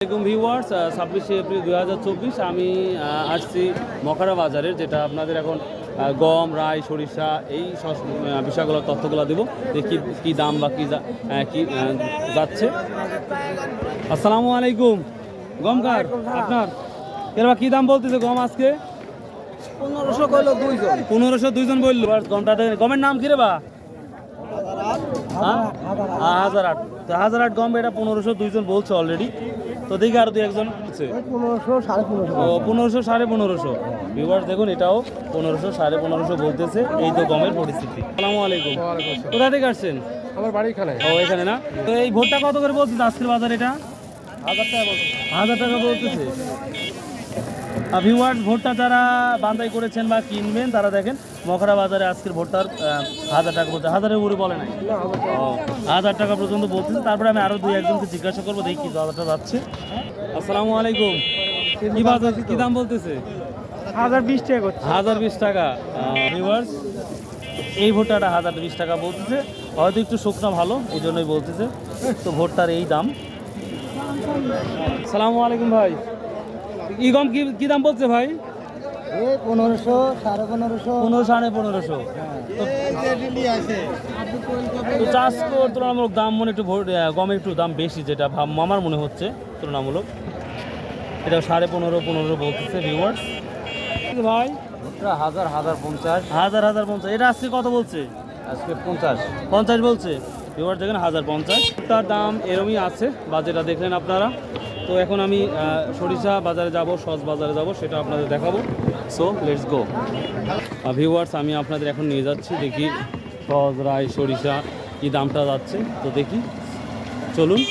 আসসালামু viewers 26শে April 2024 আমি আসছি মখারা বাজারের, যেটা আপনাদের এখন গম, রাই, সরিষা এই বিষয়গুলোর তথ্যগুলো দেবো যে কী দাম বা কী যাচ্ছে। আসসালামু আলাইকুম। গম কার আপনার? এরা কী দাম বলতেছে গম আজকে? 1500 কইলো দুইজন। 1500 দুইজন বললো। গমটা গমের নাম কী রে বা? হ্যাঁ 1008। তো 1008 গম, এটা 1500 দুইজন বলছে অলরেডি। তো দেখি আরো দুই একজন বলছে 1500 1550। ও 1500 1550। ভিউয়ার্স দেখুন, এটাও 1500 1550 বলতেছে। এই তো গমের পরিস্থিতি। আসসালামু আলাইকুম। কোথা থেকে আসছেন? আমার বাড়ি এখানে। ও এখানে না? তো এই ভোটটা কত করে বলতেছে আজকের বাজার? এটা 1000 টাকা বলছে। 1000 টাকা বলতেছে। ভিউয়ার্স, ভোটটা যারা বান্ধাই করেছেন বা কিনবেন তারা দেখেন মখরা বাজারে আজকের ভোটটার 1000 টাকা বলতে, 1000-এর উপরে বলে নাই। ও 1000 টাকা পর্যন্ত বলতেছে। তারপরে আমি আরো দুই একজনকে জিজ্ঞাসা করবো দেখি কি দামটা যাচ্ছে। আসসালামু আলাইকুম। কি বাজার কি দাম বলতেছে? 1020 টাকা করছে। 1020 টাকা। ভিউয়ার্স, এই ভোটটাটা 1020 টাকা বলতেছে। হয়তো একটু শুকনা ভালো, এই জন্যই বলতেছে। তো ভোটটার এই দাম। আসসালামু আলাইকুম ভাই। ই গম কি দাম বলছে ভাই? এই 1500 1550। 1500 1550। তো চাষ তুলনামূলক দাম মনে একটু গমের একটু দাম বেশি, যেটা আমার মনে হচ্ছে তুলনামূলক। এটা 1550 15 বলতেছে ভিউয়ার্স। ভাই ওটা 1050। 1050। এটা আজকে কত বলছে? আজকে 50 বলছে। ভিউয়ার্স দেখেন 1050। তার দাম এরমই আছে বা যেটা দেখলেন আপনারা। তো এখন আমি সরিষা বাজারে যাব, সস বাজারে যাব, সেটা আপনাদের দেখাবো। So let's go. ভিউয়ার্স, আমি আপনাদের এখন নিয়ে যাচ্ছি, দেখি সস, রাই, সরিষা কি দামটা যাচ্ছে। তো দেখি, চলুন।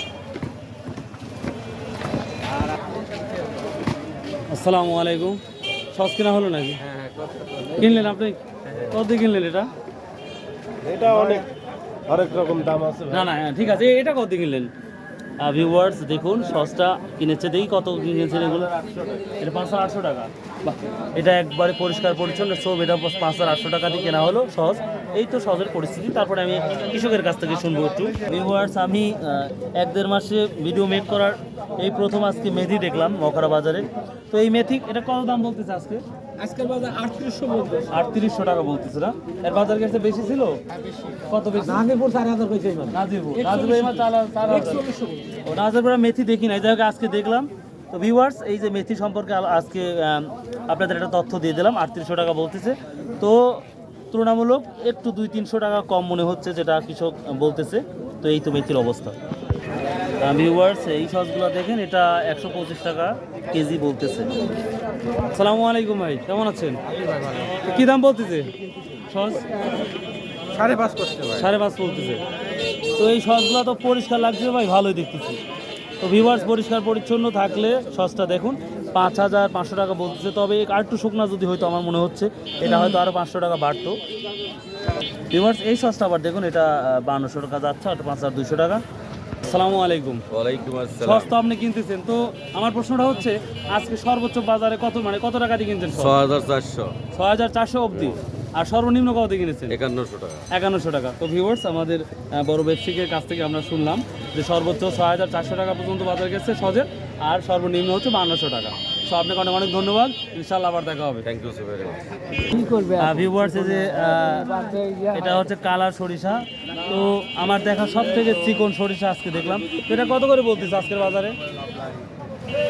আসসালামু আলাইকুম। সস কেনা হলো নাকি? কিনলেন আপনি? কত দিয়ে কিনলেন এটা? এটা অনেক রকম দাম আছে। না না, ঠিক আছে। এটা কত দিয়ে কিনলেন? ভিউয়ার্স দেখুন, সসটা কিনেছে, দেখি কত কিনেছেন এগুলো। এটা 5800 টাকা। বাহ, এটা একবারে পরিষ্কার পরিচ্ছন্ন সব। এটা 5800 টাকা দিয়ে কেনা হলো সস। এই তো সসের পরিস্থিতি। তারপরে আমি কৃষকের কাছ থেকে শুনবো একটু। ভিউয়ার্স, আমি 1-1.5 মাসে ভিডিও মেক করার এই প্রথম আজকে মেথি দেখলাম মখরা বাজারে। তো এই মেথি এটা কত দাম বলতেছে আজকে? আজকের বাজার 3800 বলছে। 3800 টাকা বলতেছে না? এর বাজার কাছে বেশি ছিল? কত বেশি? নাজিরপুর 4000 কইছে এবার। নাজিরপুর এবার 4000। ও নাজিরপুর মেথি দেখি নাই, যাই হোক আজকে দেখলাম। তো ভিউয়ার্স, এই যে মেথি সম্পর্কে আজকে আপনাদের একটা তথ্য দিয়ে দিলাম। 3800 টাকা বলতেছে। তো তুলনামূলক একটু 200-300 টাকা কম মনে হচ্ছে, যেটা কৃষক বলতেছে। তো এই তো মেথির অবস্থা। ভিউয়ার্স, এই সসগুলো দেখেন, এটা 125 টাকা কেজি বলতেছে। আসসালামু আলাইকুম ভাই, কেমন আছেন? কি দাম বলতেছে সস? 5.5 করছে ভাই। 5.5 বলতেছে। তো এই সসগুলো তো পরিষ্কার লাগছে ভাই, ভালোই দেখতেছি। তো ভিউয়ার্স, পরিষ্কার পরিচ্ছন্ন থাকলে সসটা দেখুন 5500 টাকা বলতেছে। তবে আর একটু শুকনা যদি হয়তো আমার মনে হচ্ছে এটা হয়তো আরও 500 টাকা বাড়তো। ভিউয়ার্স, এই সসটা আবার দেখুন, এটা 5200 টাকা যাচ্ছে, আর 5200 টাকা। আসসালামু আলাইকুম। ওয়ালাইকুম আসসালাম। সস তো আপনি কিনতেছেন, তো আমার প্রশ্নটা হচ্ছে আজকে সর্বোচ্চ বাজারে কত টাকা দিয়ে কিনছেন? 6400। 6400 অবধি। আর সর্বনিম্ন কত দিয়ে কিনেছেন? 5100 টাকা। 5100 টাকা। তো ভিউয়ার্স, আমাদের বড় ব্যবসায়ীর কাছ থেকে আমরা শুনলাম যে সর্বোচ্চ 6400 টাকা পর্যন্ত বাজার গেছে সজের, আর সর্বনিম্ন হচ্ছে 5200 টাকা। সো আপনাকে অনেক অনেক ধন্যবাদ। ইনশাআল্লাহ আবার দেখা হবে। Thank you so very much. কি করবে? ভিউয়ার্স, যে এটা হচ্ছে কালার সরিষা। তো আমার দেখা সব থেকে চিকন সরিষা আজকে দেখলাম। তো এটা কত করে বলতেছে আজকের বাজারে?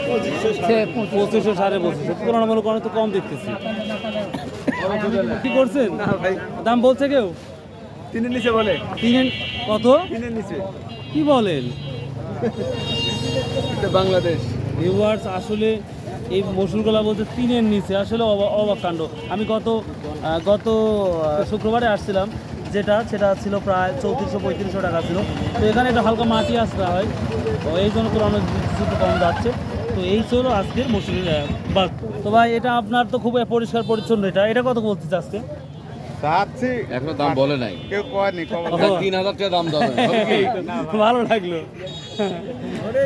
2500 2500। তুলনামূলক অনেক তো কম দেখতেছি। কি করছেন? দাম বলছে কেউ? 3 নিচে বলে। 3 কত? 3 নিচে। কি বলেন? এটা বাংলাদেশ। ভিউয়ার্স, আসলে এই মসুরগুলা বলতে 3-এর নিচে, আসলে অবাক কাণ্ড। আমি গত শুক্রবারে আসছিলাম, সেটা ছিল প্রায় 3400-3500 টাকা ছিল। তো এখানে একটা হালকা মাটি আসতে হয়, তো এই জন্য তো অনেক কিছু কম যাচ্ছে। তো এই ছিল আজকের মসুরের বাস। তো ভাই, এটা আপনার তো খুব পরিষ্কার পরিচ্ছন্ন। এটা কত বলতেছে আজকে? সাচ্ছি এখনো দাম বলে নাই। কেউ কয়নি। 3000 টাকা দাম দাও। ভালো লাগলো।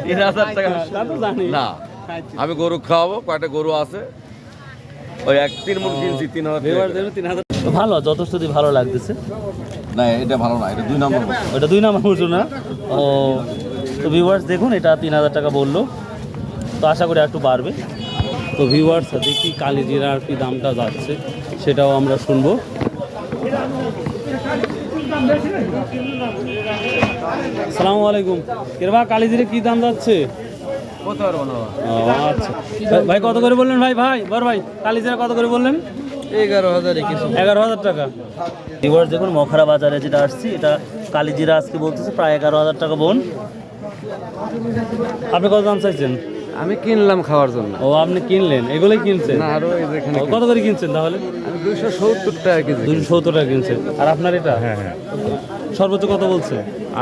3000 টাকা তা তো জানি না। আমি গরু খাওয়াবো, কয়টা গরু আছে, ওই 3 মণ কিনছি 3000 ভিউয়ার্স টাকা। 3000। ভালো, যথেষ্ট ভালো লাগতেছে। না, এটা ভালো না, এটা 2 নম্বর। ওটা 2 নাম্বার মজুর না? ও, তো ভিউয়ার্স দেখুন, এটা 3000 টাকা বললো। তো আশা করি একটু বাড়বে। তো ভিউয়ার্স দেখি কালিজিরার কি দামটা যাচ্ছে সেটাও আমরা শুনবো। আসসালামু আলাইকুম। কেরবা কালিজিরে কি দাম যাচ্ছে? ও আচ্ছা ভাই কত করে বললেন? ভাই বড় ভাই কালিজিরা কত করে বললেন? 11,000 টাকা। ভিউয়ার্স দেখুন মখরা বাজারে যেটা আসছি এটা কালিজিরা আজকে বলতেছে প্রায় 11,000 টাকা বোন। আপনি কত দাম চাইছেন? আমি কিনলাম খাওয়ার জন্য। ও আপনি কিনলেন, এগুলোই কিনছেন? না আরো এই যেখানে ও, কত করে কিনছেন তাহলে? আমি 270 টাকা কেজি। 270 টাকা কিনছেন। আর আপনার এটা? হ্যাঁ সর্বোচ্চ কত বলছে?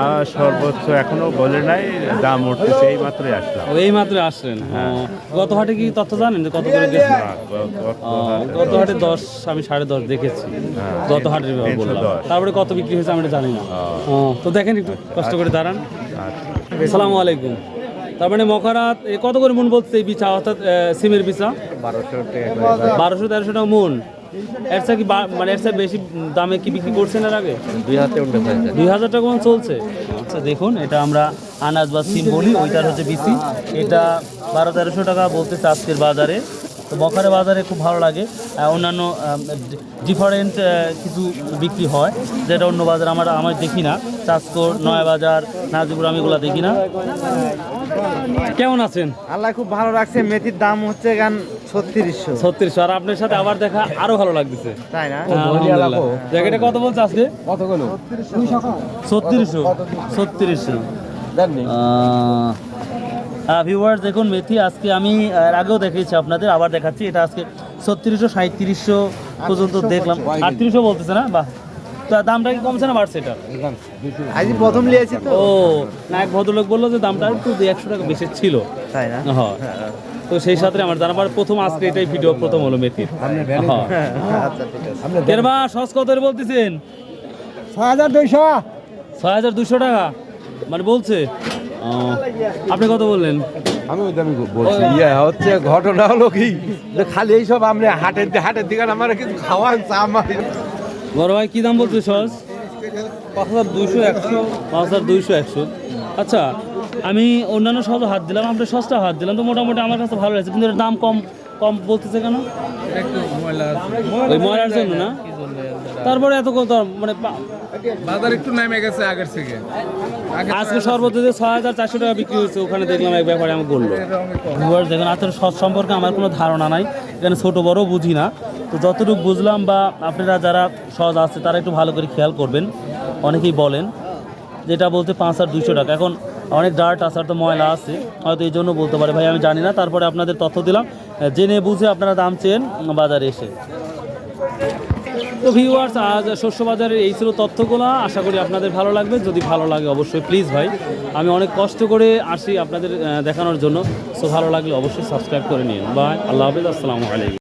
আর সর্বোচ্চ এখনো বলে নাই, দাম উঠতেছে, এই মাত্রই আসলাম। ও এই মাত্র আসলেন। গত হাটে কি তথ্য জানেন যে কত করে গেছে? গত হাটে 10, আমি 10.5 দেখেছি গত হাটের ব্যাপার বললাম। তারপরে কত বিক্রি হয়েছে আমি এটা জানি না। তো দেখেন একটু কষ্ট করে দাঁড়ান। আসসালামু আলাইকুম। তার মানে মখারাত কত করে মন বলছে এই বিছা, অর্থাৎ সিমের বিছা? 1200-1300 টাকা মন। এর চেয়ে কি মানে এর চেয়ে বেশি দামে কি বিক্রি করছেন এর আগে? 2000 টাকা মন চলছে। আচ্ছা দেখুন এটা আমরা আনাজ বা সিম বলি, ওইটার হচ্ছে বিসি। এটা 1200-1300 টাকা বলতেছে আজকের বাজারে। তো মখারে বাজারে খুব ভালো লাগে। অন্যান্য ডিফারেন্ট কিছু বিক্রি হয় যেটা অন্য বাজার আমরা দেখি না। চাঁদপুর, নয়া বাজার, নাজিপুর আমি এগুলো দেখি না। কেমন আছেন? আল্লাহ খুব ভালো রাখছে। মেথির দাম হচ্ছে গান 3600। আর আপনার সাথে আবার দেখা আরো ভালো লাগতেছে, তাই না? আলহামদুলিল্লাহ। জায়গাটা কত বলছে আজকে? কতগুলো? 3600। ভিউয়ার্স দেখুন মেথি আজকে আমি এর আগেও দেখিয়েছি আপনাদের, আবার দেখাচ্ছি। এটা আজকে 3600, 3700 পর্যন্ত দেখলাম। 3800 বলতেছে না? বাহ, তো দামটা কি কমছে না বাড়ছে এটা? আজই প্রথম লিয়েছি তো। ও না, এক ভদ্রলোক বললো যে দামটা একটু 100 টাকা বেশি ছিল, তাই না? হ্যাঁ। তো সেই সাথে আমার জানাবার প্রথম আজকে এটাই ভিডিও প্রথম হলো মেথির। আচ্ছা ঠিক আছে। কেরবা সস কত করে বলতেছেন? 6200। 6200 টাকা মানে বলছে। আপনি কত বললেন? আমি ওই দামই বলছি। হচ্ছে ঘটনা হলো কি যে খালি এইসব আমরা হাটের দিকে আমার কিছু খাওয়ান আমার। বড় ভাই কি দাম বলছে সস? 5200-100। আচ্ছা আমি অন্যান্য সব হাত দিলাম, আপনার সস্তা হাত দিলাম, তো মোটামুটি আমার কাছে ভালো লাগছে, কিন্তু এর দাম কম বলতেছে কেন? ওই ময়লার জন্য না? তারপরে এত কত মানে বাজার একটু নেমে গেছে আগের থেকে। আজকে সর্বোচ্চ 6400 টাকা বিক্রি হয়েছে, ওখানে দেখলাম এক ব্যাপারে আমি বললো। দেখেন আপনার সস সম্পর্কে আমার কোনো ধারণা নাই, এখানে ছোট বড় বুঝি না। তো যতটুকু বুঝলাম বা আপনারা যারা সস আছে তারা একটু ভালো করে খেয়াল করবেন। অনেকেই বলেন যেটা বলতে 5200 টাকা। এখন অনেক ডার্ট আছে, আর তো ময়লা আছে, হয়তো এই জন্য বলতে পারে, ভাই আমি জানি না। তারপরে আপনাদের তথ্য দিলাম, জেনে বুঝে আপনারা দাম চেন বাজারে এসে। তো ভিউয়ার্স আজ শস্য বাজারের এই ছিল তথ্যগুলো, আশা করি আপনাদের ভালো লাগবে। যদি ভালো লাগে অবশ্যই প্লিজ ভাই, আমি অনেক কষ্ট করে আসি আপনাদের দেখানোর জন্য। সো ভালো লাগলে অবশ্যই সাবস্ক্রাইব করে নিন। বাই, আল্লাহ হাফেজ, আসসালামু আলাইকুম।